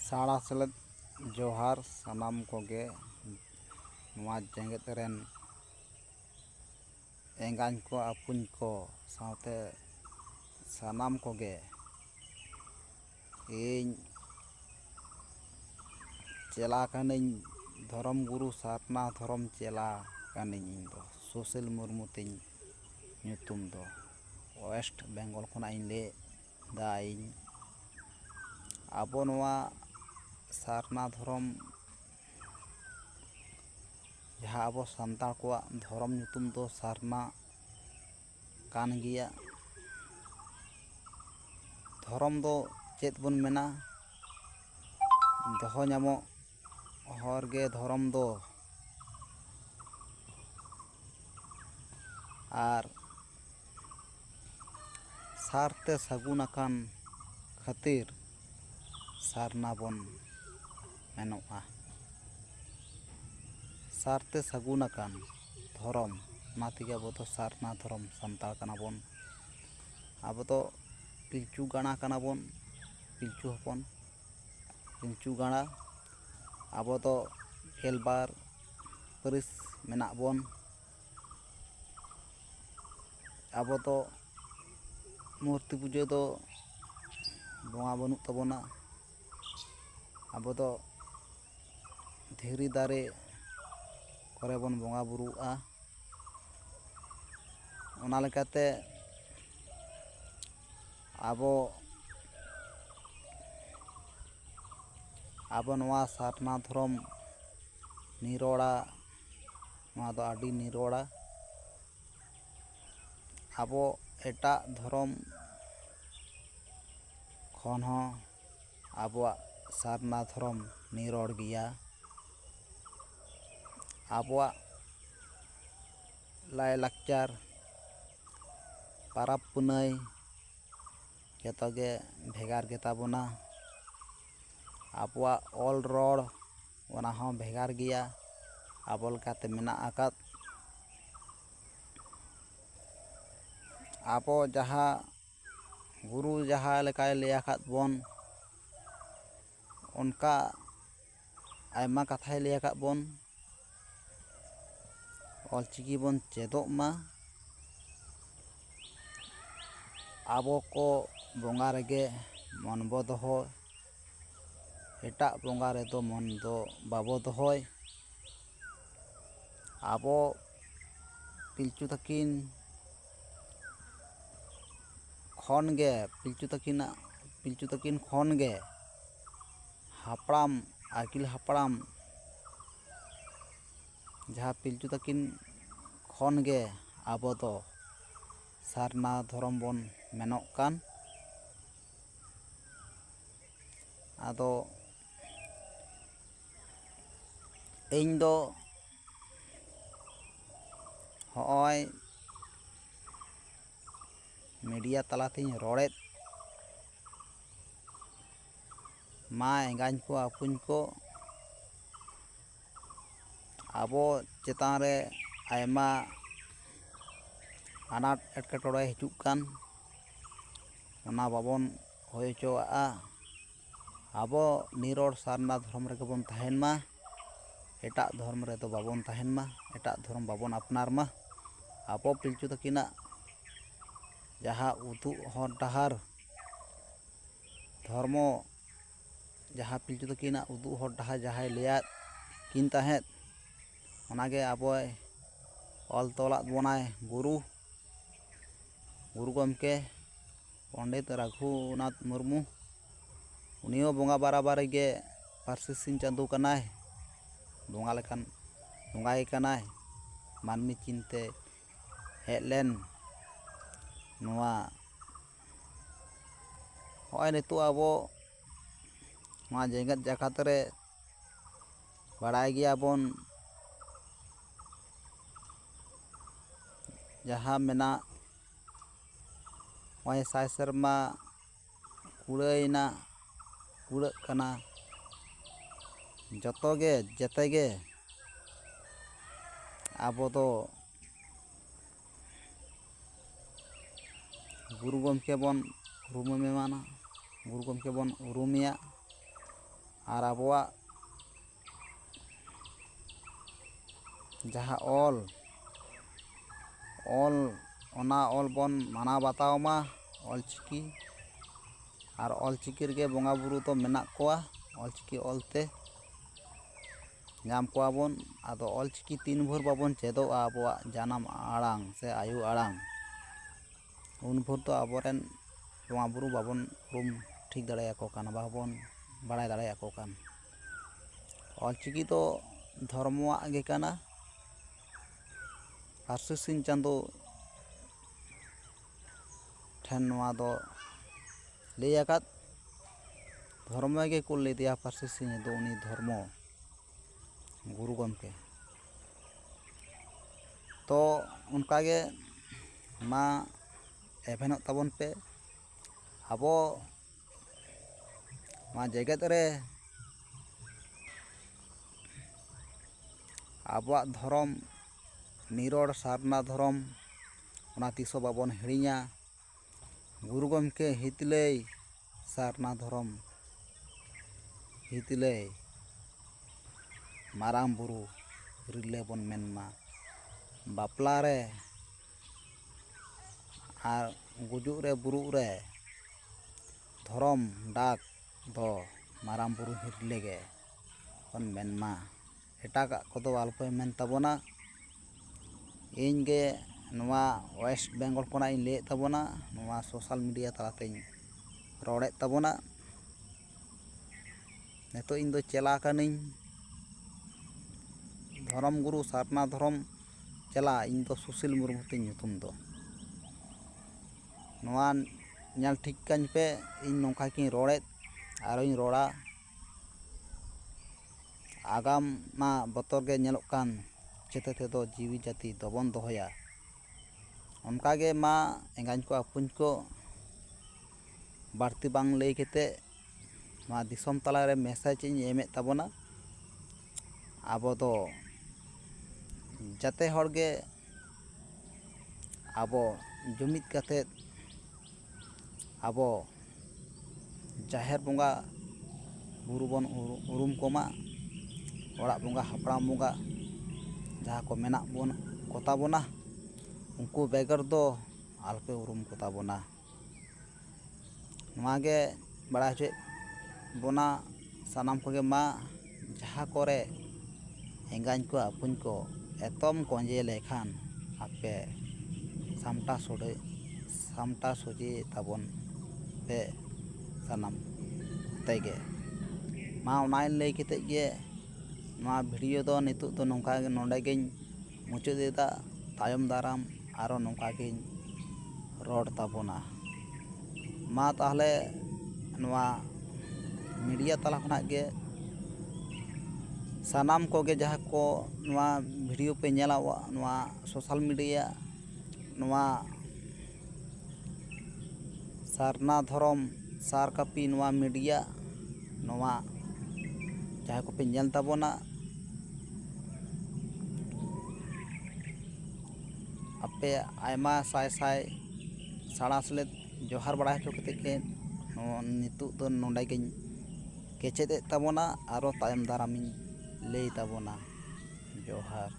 ᱥᱟᱲᱟ ᱥᱮᱞᱮᱫ ᱡᱚᱦᱟᱨ ᱥᱟᱱᱟᱢ ᱠᱚᱜᱮ ᱱᱚᱣᱟ ᱡᱮᱜᱮᱛ ᱨᱮᱱ ᱮᱸᱜᱟᱧ ᱠᱚ ᱟᱹᱯᱩᱧ ᱠᱚ ᱥᱟᱶᱛᱮ ᱥᱟᱱᱟᱢ ᱠᱚᱜᱮ ᱤᱧ ᱪᱮᱞᱟ ᱠᱟᱹᱱᱟᱹᱧ ᱫᱷᱚᱨᱚᱢ ᱜᱩᱨᱩ ᱥᱟᱨᱱᱟ ᱫᱷᱚᱨᱚᱢ ᱪᱮᱞᱟ ᱠᱟᱹᱱᱟᱹᱧ ᱤᱧ ᱫᱚ ᱥᱩᱥᱤᱞ ᱢᱩᱨᱢᱩ ᱛᱤᱧ ᱧᱩᱛᱩᱢ ᱫᱚ ᱳᱭᱮᱥᱴ ᱵᱮᱝᱜᱚᱞ ᱠᱷᱚᱱᱟᱜ ᱤᱧ ᱞᱟᱹᱭᱫᱟ ᱤᱧ ᱟᱵᱚ ᱱᱚᱣᱟ ᱥᱟᱨᱱᱟ ᱫᱷᱚᱨᱚᱢ ᱡᱟᱦᱟᱸ ᱟᱵᱚ ᱥᱟᱱᱛᱟᱲ ᱠᱚᱣᱟᱜ ᱫᱷᱚᱨᱚᱢ ᱧᱩᱛᱩᱢ ᱫᱚ ᱥᱟᱨᱱᱟ ᱠᱟᱱ ᱜᱮᱭᱟ᱾ ᱫᱷᱚᱨᱚᱢ ᱫᱚ ᱪᱮᱫ ᱵᱚᱱ ᱢᱮᱱᱟ? ᱫᱚᱦᱚ ᱧᱟᱢᱚᱜ ᱦᱚᱨ ᱜᱮ ᱫᱷᱚᱨᱚᱢ ᱫᱚ, ᱟᱨ ᱥᱟᱨᱛᱮ ᱥᱟᱹᱜᱩᱱ ᱟᱠᱟᱱ ᱠᱷᱟᱹᱛᱤᱨ ᱥᱟᱨᱱᱟ ᱵᱚᱱ ᱢᱮᱱᱚᱜᱼᱟ᱾ ᱥᱟᱨᱛᱮ ᱥᱟᱹᱜᱩᱱ ᱟᱠᱟᱱ ᱫᱷᱚᱨᱚᱢ, ᱚᱱᱟ ᱛᱮᱜᱮ ᱟᱵᱚ ᱫᱚ ᱥᱟᱨᱱᱟ ᱫᱷᱚᱨᱚᱢ ᱥᱟᱱᱛᱟᱲ ᱠᱟᱱᱟ ᱵᱚᱱ᱾ ᱟᱵᱚ ᱫᱚ ᱯᱤᱞᱪᱩ ᱜᱟᱬᱟ ᱠᱟᱱᱟ ᱵᱚᱱ, ᱯᱤᱞᱪᱩ ᱦᱚᱯᱚᱱ, ᱯᱤᱞᱪᱩ ᱜᱟᱬᱟ᱾ ᱟᱵᱚ ᱫᱚ ᱜᱮᱞᱵᱟᱨ ᱯᱟᱹᱨᱤᱥ ᱢᱮᱱᱟᱜ ᱵᱚᱱ᱾ ᱟᱵᱚ ᱫᱚ ᱢᱩᱨᱛᱤ ᱯᱩᱡᱟᱹ ᱫᱚ ᱵᱚᱸᱜᱟ ᱵᱟᱹᱱᱩᱜ ᱛᱟᱵᱚᱱᱟ᱾ ᱟᱵᱚ ᱫᱚ ᱫᱷᱤᱨᱤ ᱫᱟᱨᱮ ᱠᱚᱨᱮ ᱵᱚᱱ ᱵᱚᱸᱜᱟ ᱵᱩᱨᱩᱜᱼᱟ᱾ ᱚᱱᱟ ᱞᱮᱠᱟᱛᱮ ᱟᱵᱚ ᱱᱚᱣᱟ ᱥᱟᱨᱱᱟ ᱫᱷᱚᱨᱚᱢ ᱱᱤᱨᱚᱲᱟ, ᱱᱚᱣᱟ ᱫᱚ ᱟᱹᱰᱤ ᱱᱤᱨᱚᱲᱟ᱾ ᱟᱵᱚ ᱮᱴᱟᱜ ᱫᱷᱚᱨᱚᱢ ᱠᱷᱚᱱ ᱦᱚᱸ ᱟᱵᱚᱣᱟᱜ ᱥᱟᱨᱱᱟ ᱫᱷᱚᱨᱚᱢ ᱱᱤᱨᱚᱲ ᱜᱮᱭᱟ᱾ ᱟᱵᱚᱣᱟᱜ ᱞᱟᱭᱼᱞᱟᱠᱪᱟᱨ, ᱯᱟᱨᱟᱵᱽ ᱯᱩᱱᱟᱹᱭ ᱡᱚᱛᱚᱜᱮ ᱵᱷᱮᱜᱟᱨ ᱜᱮᱛᱟ ᱵᱚᱱᱟ᱾ ᱟᱵᱚᱣᱟᱜ ᱚᱞ ᱨᱚᱲ ᱚᱱᱟ ᱦᱚᱸ ᱵᱷᱮᱜᱟᱨ ᱜᱮᱭᱟ ᱟᱵᱚ ᱞᱮᱠᱟᱛᱮ ᱢᱮᱱᱟᱜ ᱟᱠᱟᱫ᱾ ᱟᱵᱚ ᱡᱟᱦᱟᱸ ᱜᱩᱨᱩ ᱡᱟᱦᱟᱸ ᱞᱮᱠᱟᱭ ᱞᱟᱹᱭ ᱟᱠᱟᱫ ᱵᱚᱱ, ᱚᱱᱠᱟ ᱟᱭᱢᱟ ᱠᱟᱛᱷᱟᱭ ᱞᱟᱹᱭ ᱟᱠᱟᱫ ᱵᱚᱱ᱾ ᱚᱞᱪᱤᱠᱤ ᱵᱚᱱ ᱪᱮᱫᱚᱜ ᱢᱟ, ᱟᱵᱚ ᱠᱚ ᱵᱚᱸᱜᱟ ᱨᱮᱜᱮ ᱢᱚᱱ ᱵᱚ ᱫᱚᱦᱚ, ᱮᱴᱟᱜ ᱵᱚᱸᱜᱟ ᱨᱮᱫᱚ ᱢᱚᱱ ᱫᱚ ᱵᱟᱵᱚ ᱫᱚᱦᱚᱭ᱾ ᱟᱵᱚ ᱯᱤᱞᱪᱩ ᱛᱟᱹᱠᱤᱱ ᱠᱷᱚᱱᱜᱮ, ᱯᱤᱞᱪᱩ ᱛᱟᱹᱠᱤᱱ ᱠᱷᱚᱱᱜᱮ ᱦᱟᱯᱲᱟᱢ, ᱟᱹᱜᱤᱞ ᱦᱟᱯᱲᱟᱢ ᱡᱟᱦᱟᱸ ᱯᱤᱞᱪᱩ ᱛᱟᱹᱠᱤᱱ ᱠᱷᱚᱱᱜᱮ ᱟᱵᱚ ᱫᱚ ᱥᱟᱨᱱᱟ ᱫᱷᱚᱨᱚᱢ ᱵᱚᱱ ᱢᱮᱱᱚᱜ ᱠᱟᱱ᱾ ᱟᱫᱚ ᱤᱧ ᱫᱚ ᱦᱚᱸᱜᱼᱚᱭ ᱢᱤᱰᱤᱭᱟ ᱛᱟᱞᱟᱛᱤᱧ ᱨᱚᱲᱮᱫ ᱢᱟ ᱮᱸᱜᱟᱧ ᱠᱚ ᱟᱹᱯᱩᱧ ᱠᱚ, ᱟᱵᱚ ᱪᱮᱛᱟᱱ ᱨᱮ ᱟᱭᱢᱟ ᱟᱱᱟᱴ ᱮᱴᱠᱮᱴᱚᱬᱮ ᱦᱤᱡᱩᱜ ᱠᱟᱱ, ᱚᱱᱟ ᱵᱟᱵᱚᱱ ᱦᱩᱭ ᱦᱚᱪᱚᱣᱟᱜᱼᱟ᱾ ᱟᱵᱚ ᱱᱤᱨᱚᱲ ᱥᱟᱨᱱᱟ ᱫᱷᱚᱨᱚᱢ ᱨᱮᱜᱮ ᱵᱚᱱ ᱛᱟᱦᱮᱱ ᱢᱟ, ᱮᱴᱟᱜ ᱫᱷᱚᱨᱚᱢ ᱨᱮᱫᱚ ᱵᱟᱵᱚᱱ ᱛᱟᱦᱮᱱ ᱢᱟ, ᱮᱴᱟᱜ ᱫᱷᱚᱨᱚᱢ ᱵᱟᱵᱚᱱ ᱟᱯᱱᱟᱨ ᱢᱟ᱾ ᱟᱵᱚ ᱯᱤᱞᱪᱩ ᱛᱟᱹᱠᱤᱱᱟᱜ ᱡᱟᱦᱟᱸ ᱩᱫᱩᱜ ᱦᱚᱨ ᱰᱟᱦᱟᱨ, ᱫᱷᱚᱨᱢᱚ ᱡᱟᱦᱟᱸ ᱯᱤᱞᱪᱩ ᱛᱟᱹᱠᱤᱱᱟᱜ ᱩᱫᱩᱜ ᱦᱚᱨ ᱰᱟᱦᱟᱨ ᱡᱟᱦᱟᱸᱭ ᱞᱟᱹᱭᱟᱫ ᱠᱤᱱ ᱛᱟᱦᱮᱸᱫ, ᱚᱱᱟᱜᱮ ᱟᱵᱚᱭ ᱚᱞ ᱛᱚᱞᱟᱫ ᱵᱚᱱᱟᱭ ᱜᱩᱨᱩ ᱜᱚᱢᱠᱮ ᱯᱚᱸᱰᱮᱛ ᱨᱚᱜᱷᱩᱱᱟᱛᱷ ᱢᱩᱨᱢᱩ᱾ ᱩᱱᱤ ᱦᱚᱸ ᱵᱚᱸᱜᱟ ᱵᱟᱨᱟᱵᱟᱨᱤ ᱜᱮ ᱯᱟᱹᱨᱥᱤ ᱥᱤᱧ ᱪᱟᱸᱫᱳ ᱠᱟᱱᱟᱭ, ᱵᱚᱸᱜᱟ ᱞᱮᱠᱟᱱ ᱵᱚᱸᱜᱟ ᱜᱮ ᱠᱟᱱᱟᱭ᱾ ᱢᱟᱹᱱᱢᱤ ᱪᱤᱱᱛᱮ ᱦᱮᱡ ᱞᱮᱱ ᱱᱚᱣᱟ ᱦᱚᱸᱜᱼᱚᱭ ᱱᱤᱛᱳᱜ ᱟᱵᱚ ᱱᱚᱣᱟ ᱡᱮᱜᱮᱛ ᱡᱟᱠᱟᱛ ᱨᱮ ᱵᱟᱲᱟᱭ ᱜᱮᱭᱟᱵᱚᱱ ᱡᱟᱦᱟᱸ ᱢᱮᱱᱟᱜ ᱱᱚᱜᱼᱚᱭ 100 ᱥᱮᱨᱢᱟ ᱠᱩᱲᱟᱹᱭᱱᱟ, ᱠᱩᱲᱟᱹᱜ ᱠᱟᱱᱟ᱾ ᱡᱮᱛᱮᱜᱮ ᱟᱵᱚ ᱫᱚ ᱜᱩᱨᱩ ᱜᱚᱢᱠᱮ ᱵᱚᱱ ᱩᱨᱩᱢᱮᱢᱟᱱᱟ, ᱜᱩᱨᱩ ᱜᱚᱢᱠᱮ ᱵᱚᱱ ᱩᱨᱩᱢᱮᱭᱟ᱾ ᱟᱨ ᱟᱵᱚᱣᱟᱜ ᱡᱟᱦᱟᱸ ᱚᱱᱟ ᱚᱞ ᱵᱚᱱ ᱢᱟᱱᱟᱣ ᱵᱟᱛᱟᱣ ᱢᱟ, ᱚᱞᱪᱤᱠᱤ, ᱟᱨ ᱚᱞᱪᱤᱠᱤ ᱨᱮᱜᱮ ᱵᱚᱸᱜᱟ ᱵᱩᱨᱩ ᱫᱚ ᱢᱮᱱᱟᱜ ᱠᱚᱣᱟ, ᱚᱞᱪᱤᱠᱤ ᱚᱞᱛᱮ ᱧᱟᱢ ᱠᱚᱣᱟ ᱵᱚᱱ᱾ ᱟᱫᱚ ᱚᱞᱪᱤᱠᱤ ᱛᱤᱱ ᱵᱷᱳᱨ ᱵᱟᱵᱚᱱ ᱪᱮᱫᱚᱜᱼᱟ ᱟᱵᱚᱣᱟᱜ ᱡᱟᱱᱟᱢ ᱟᱲᱟᱝ ᱥᱮ ᱟᱭᱳ ᱟᱲᱟᱝ, ᱩᱱ ᱵᱷᱳᱨ ᱫᱚ ᱟᱵᱚᱨᱮᱱ ᱵᱚᱸᱜᱟ ᱵᱩᱨᱩ ᱵᱟᱵᱚᱱ ᱩᱨᱩᱢ ᱴᱷᱤᱠ ᱫᱟᱲᱮᱭᱟᱠᱚ ᱠᱟᱱ, ᱵᱟᱵᱚᱱ ᱵᱟᱲᱟᱭ ᱫᱟᱲᱮᱭᱟᱠᱚ ᱠᱟᱱ᱾ ᱚᱞᱪᱤᱠᱤ ᱫᱚ ᱫᱷᱚᱨᱢᱚᱣᱟᱜ ᱜᱮ ᱠᱟᱱᱟ᱾ ᱯᱟᱹᱨᱥᱤ ᱥᱤᱧ ᱪᱟᱸᱫᱳ ᱴᱷᱮᱱ ᱱᱚᱣᱟ ᱫᱚ ᱞᱟᱹᱭ ᱟᱠᱟᱫ, ᱫᱷᱚᱨᱢᱚ ᱜᱮ ᱠᱩᱞ ᱞᱮᱫᱮᱭᱟ ᱯᱟᱹᱨᱥᱤ ᱥᱤᱧ ᱫᱚ ᱩᱱᱤ ᱫᱷᱚᱨᱢᱚ ᱜᱩᱨᱩ ᱜᱚᱢᱠᱮ᱾ ᱛᱚ ᱚᱱᱠᱟᱜᱮ ᱢᱟ ᱮᱵᱷᱮᱱᱚᱜ ᱛᱟᱵᱚᱱ ᱯᱮ᱾ ᱟᱵᱚ ᱱᱚᱣᱟ ᱡᱮᱜᱮᱛ ᱨᱮ ᱟᱵᱚᱣᱟᱜ ᱫᱷᱚᱨᱚᱢ, ᱱᱤᱨᱚᱲ ᱥᱟᱨᱱᱟ ᱫᱷᱚᱨᱚᱢ, ᱚᱱᱟ ᱛᱤᱥᱦᱚᱸ ᱵᱟᱵᱚᱱ ᱦᱤᱲᱤᱧᱟ᱾ ᱜᱩᱨᱩ ᱜᱚᱢᱠᱮ ᱦᱤᱛᱞᱟᱹᱭ ᱥᱟᱨᱱᱟ ᱫᱷᱚᱨᱚᱢ, ᱦᱤᱛᱞᱟᱹᱭ ᱢᱟᱨᱟᱝ ᱵᱩᱨᱩ ᱨᱤᱞᱟᱹ ᱵᱚᱱ ᱢᱮᱱᱢᱟ᱾ ᱵᱟᱯᱞᱟ ᱨᱮ ᱟᱨ ᱜᱩᱡᱩᱜ ᱨᱮ ᱵᱩᱨᱩᱜ ᱨᱮ ᱫᱷᱚᱨᱚᱢ ᱰᱟᱠ ᱫᱚ ᱢᱟᱨᱟᱝ ᱵᱩᱨᱩ ᱦᱤᱨᱞᱟᱹ ᱜᱮ ᱵᱚᱱ ᱢᱮᱱᱢᱟ᱾ ᱮᱴᱟᱜᱟᱜ ᱠᱚᱫᱚ ᱟᱞᱚᱯᱮ ᱢᱮᱱ ᱛᱟᱵᱚᱱᱟ᱾ ᱤᱧ ᱜᱮ ᱱᱚᱣᱟ ᱳᱭᱮᱥᱴ ᱵᱮᱝᱜᱚᱞ ᱠᱷᱚᱱᱟᱜ ᱤᱧ ᱞᱟᱹᱭᱮᱫ ᱛᱟᱵᱚᱱᱟ, ᱱᱚᱣᱟ ᱥᱳᱥᱟᱞ ᱢᱤᱰᱤᱭᱟ ᱛᱟᱞᱟᱛᱮᱧ ᱨᱚᱲᱮᱫ ᱛᱟᱵᱚᱱᱟ᱾ ᱱᱤᱛᱚᱜ ᱤᱧ ᱫᱚ ᱪᱮᱞᱟ ᱠᱟᱹᱱᱟᱹᱧ, ᱫᱷᱚᱨᱚᱢ ᱜᱩᱨᱩ ᱥᱟᱨᱱᱟ ᱫᱷᱚᱨᱚᱢ ᱪᱮᱞᱟ, ᱤᱧ ᱫᱚ ᱥᱩᱥᱤᱞ ᱢᱩᱨᱢᱩ ᱛᱤᱧ ᱧᱩᱛᱩᱢ ᱫᱚ᱾ ᱱᱚᱣᱟ ᱧᱮᱞ ᱴᱷᱤᱠ ᱠᱟᱹᱧ ᱯᱮ, ᱤᱧ ᱱᱚᱝᱠᱟ ᱜᱤᱧ ᱨᱚᱲᱮᱫ ᱟᱨᱚᱧ ᱨᱚᱲᱟ᱾ ᱟᱜᱟᱢ ᱢᱟ ᱵᱚᱛᱚᱨ ᱜᱮ ᱧᱮᱞᱚᱜ ᱠᱟᱱ, ᱪᱤᱠᱟᱹ ᱛᱮᱫᱚ ᱡᱤᱣᱤ ᱡᱟᱹᱛᱤ ᱫᱚᱵᱚᱱ ᱫᱚᱦᱚᱭᱟ᱾ ᱚᱱᱠᱟᱜᱮ ᱢᱟ ᱮᱸᱜᱟᱧ ᱠᱚ ᱟᱹᱯᱩᱧ ᱠᱚ ᱵᱟᱹᱲᱛᱤ ᱵᱟᱝ ᱞᱟᱹᱭ ᱠᱟᱛᱮᱫ ᱱᱚᱣᱟ ᱫᱤᱥᱚᱢ ᱛᱟᱞᱟᱨᱮ ᱢᱮᱥᱮᱡᱽ ᱤᱧ ᱮᱢᱮᱫ ᱛᱟᱵᱚᱱᱟ᱾ ᱟᱵᱚ ᱫᱚ ᱡᱟᱛᱮ ᱦᱚᱲᱜᱮ ᱟᱵᱚ ᱡᱩᱢᱤᱫ ᱠᱟᱛᱮᱫ ᱟᱵᱚ ᱡᱟᱦᱮᱨ ᱵᱚᱸᱜᱟ ᱵᱩᱨᱩ ᱵᱚᱱ ᱩᱨᱩᱢ ᱠᱚᱢᱟ, ᱚᱲᱟᱜ ᱵᱚᱸᱜᱟ, ᱦᱟᱯᱲᱟᱢ ᱵᱚᱸᱜᱟ ᱡᱟᱦᱟᱸ ᱠᱚ ᱢᱮᱱᱟᱜ ᱠᱚᱛᱟ ᱵᱚᱱᱟ, ᱩᱱᱠᱩ ᱵᱮᱜᱚᱨ ᱫᱚ ᱟᱞᱚᱯᱮ ᱩᱨᱩᱢ ᱠᱚᱛᱟ ᱵᱚᱱᱟ᱾ ᱱᱚᱣᱟᱜᱮ ᱵᱟᱲᱟᱭ ᱦᱚᱪᱚᱭᱮᱫ ᱵᱚᱱᱟ ᱥᱟᱱᱟᱢ ᱠᱚᱜᱮ ᱢᱟ, ᱡᱟᱦᱟᱸ ᱠᱚᱨᱮ ᱮᱸᱜᱟᱧ ᱠᱚ ᱟᱹᱯᱩᱧ ko ᱮᱛᱚᱢ ᱠᱚᱸᱡᱮ ᱞᱮᱠᱷᱟᱱ ᱟᱯᱮ ᱥᱟᱢᱴᱟ ᱥᱚᱡᱷᱮ ᱛᱟᱵᱚᱱ ᱯᱮ ᱥᱟᱱᱟᱢ ᱛᱮᱜᱮ ᱢᱟ᱾ ᱚᱱᱟᱧ ᱞᱟᱹᱭ ᱠᱟᱛᱮᱫ ᱜᱮ ᱱᱚᱣᱟ ᱵᱷᱤᱰᱤᱭᱳ ᱫᱚ ᱱᱤᱛᱚᱜ ᱫᱚ ᱱᱚᱰᱮ ᱜᱤᱧ ᱢᱩᱪᱟᱹᱫ ᱮᱫᱟ᱾ ᱛᱟᱭᱚᱢ ᱫᱟᱨᱟᱢ ᱟᱨᱚ ᱱᱚᱝᱠᱟ ᱜᱤᱧ ᱨᱚᱲ ᱛᱟᱵᱚᱱᱟ᱾ ᱢᱟ ᱛᱟᱦᱚᱞᱮ ᱱᱚᱣᱟ ᱢᱤᱰᱤᱭᱟ ᱛᱟᱞᱟ ᱠᱷᱚᱱᱟᱜ ᱜᱮ ᱥᱟᱱᱟᱢ ᱠᱚᱜᱮ ᱡᱟᱦᱟᱸ ko ᱱᱚᱣᱟ ᱵᱷᱤᱰᱤᱭᱳ ᱯᱮ ᱧᱮᱞᱟ, ᱱᱚᱣᱟ ᱥᱳᱥᱟᱞ ᱢᱤᱰᱤᱭᱟ, ᱱᱚᱣᱟ ᱥᱟᱨᱱᱟ ᱫᱷᱚᱨᱚᱢ ᱥᱟᱨ ᱠᱟᱹᱯᱤ ᱱᱚᱣᱟ ᱢᱤᱰᱤᱭᱟ, ᱱᱚᱣᱟ ᱡᱟᱦᱟᱸ ᱠᱚᱯᱮ ᱧᱮᱞ ᱛᱟᱵᱚᱱᱟ, ᱟᱯᱮ ᱟᱭᱢᱟ ᱥᱟᱭ ᱥᱟᱭ ᱥᱟᱲᱟ ᱥᱮᱞᱮᱫ ᱡᱚᱦᱟᱨ ᱵᱟᱲᱟ ᱦᱚᱪᱚ ᱠᱟᱛᱮᱫ ᱜᱮ ᱱᱤᱛᱚᱜ ᱫᱚ ᱱᱚᱰᱮ ᱜᱤᱧ ᱠᱮᱪᱮᱫ ᱮᱫ ᱛᱟᱵᱚᱱᱟ᱾ ᱟᱨᱚ ᱛᱟᱭᱚᱢ ᱫᱟᱨᱟᱢᱤᱧ ᱞᱟᱹᱭ ᱛᱟᱵᱚᱱᱟ᱾ ᱡᱚᱦᱟᱨ᱾